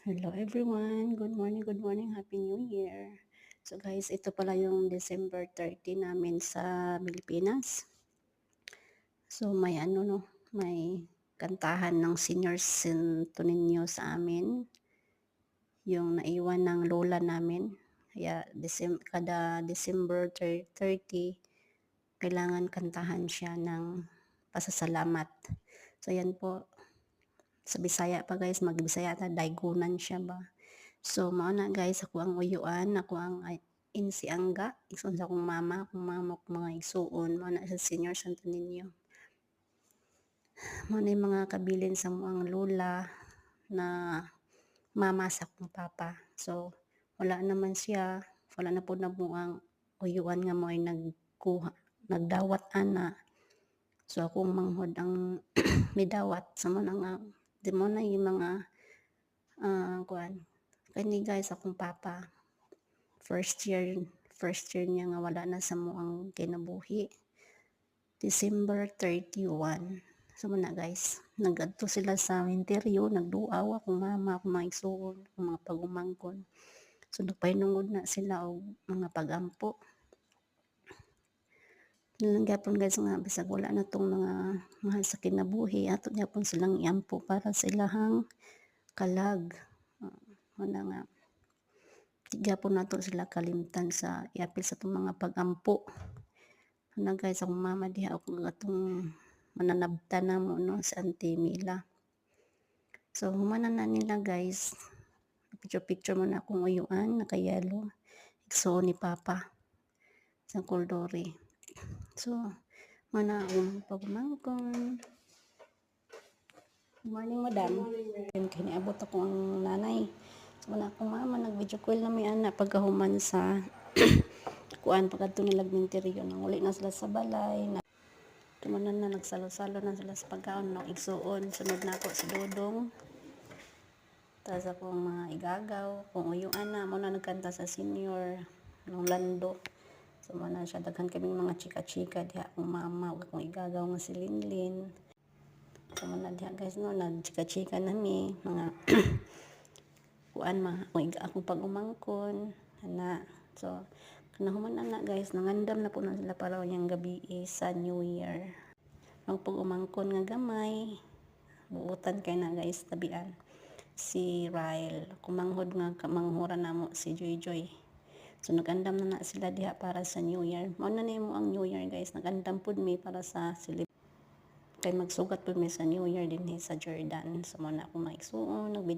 Hello everyone, good morning, Happy New Year. So guys, ito pala yung December 30 namin sa Pilipinas. So may may kantahan ng Senior Santo Niño sa amin, yung naiwan ng lola namin. Kaya kada December 30, kailangan kantahan siya ng pasasalamat. So yan po, sa Bisaya pa guys, mag-Bisaya ta, daygunan siya ba. So mao na guys, ako ang uyuan, ako ang insiangga, igsoon sa akong mama, kong mga igsuon, mao na sa Senior Santo Niño. Mao na yung mga kabilin sa moang lola na mama sa akong papa. So wala naman siya, wala na po na ang uyuan nga mo ay nagdawat ana. So akong manghod ang midawat sa mo na nga, di mo na yung mga kani guys, akong papa first year niya nga wala na sa moang kinabuhi, December 31. So muna guys, nagadto sila sa interior, nagduaw akong mama, akong mga igsuon, akong mga pagumangkon. So nagpahinungod na sila og mga pagampo. Gyapon guys nga bisag wala na tong mga mahal sa kinabuhi, ato gyapon silang iampo para sa ilahang kalag. Muna nga gyapon nato sila kalimtan sa iapil sa itong mga pagampo. Ano guys, akong mama diha ako atong mananabta na mo no sa Auntie Mila. So humanan na nila guys, picture mo na akong uyuan, nakayelo, igso ni papa sa kuldori. So mana akong pagmangkon. Good morning madam. Kiniabot ako ang nanay. So mana akong mama, nag-video call na may anak pagkahuman sa kuan pagkadto nila minteriyo, nang uli na sila sa balay na tumanan na, nagsalo-salo na sila sa pagkaon ng igsuon. Sunod na ako si Dodong, tapos akong mga igagaw kung uyuan na mo na nagkanta sa senior ng Lando. So mo na siya, daghan kaming mga chika-chika diha akong mama ug akong igagaw nga si Linlin. So mo na diha guys no, nagchika-chika nami mga kuan akong pag-umangkon ana. So nahuman na guys, nangandam na po na sila para yung gabi sa New Year. Magpag-umangkon nga gamay, buutan kay na guys, tabian si Ryle, kumanghod nga manghura na mo si Joy Joy. So nagandam na sila diha para sa New Year. Mao na nimo ang New Year guys, nagandam pud mi para sa kay magsugat pud mi sa New Year dinhi sa Jordan. So mo na ako maigsuon, nag-video